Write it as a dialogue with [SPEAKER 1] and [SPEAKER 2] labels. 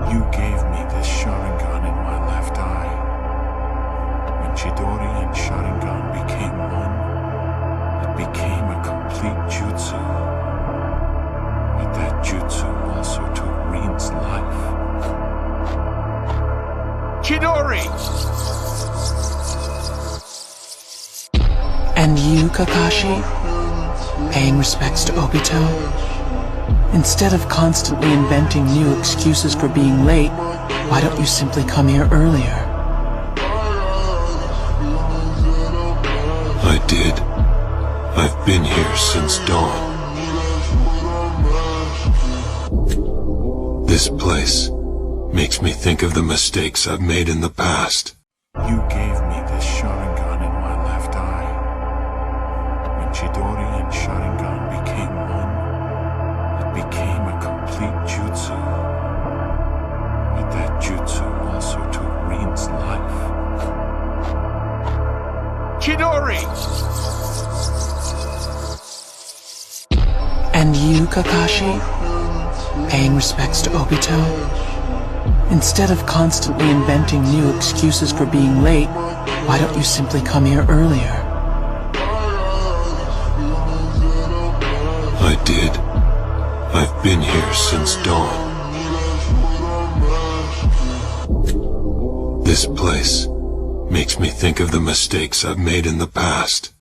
[SPEAKER 1] You gave me this Sharingan in my left eye. When Chidori and Sharingan became one, it became a complete jutsu. But that jutsu also took Rin's life. Chidori!
[SPEAKER 2] And you, Kakashi? Paying respects to Obito? Instead of constantly inventing new excuses for being late, why don't you simply come here earlier?
[SPEAKER 1] I did. I've been here since dawn. This place makes me think of the mistakes I've made in the past. You gave me this Sharingan in my left eye. When Chidori and Sharingan became one, it became a complete jutsu. But that jutsu also took Rin's life. Chidori!
[SPEAKER 2] And you, Kakashi? Paying respects to Obito? Instead of constantly inventing new excuses for being late, why don't you simply come here earlier?
[SPEAKER 1] I did. I've been here since dawn. This place makes me think of the mistakes I've made in the past.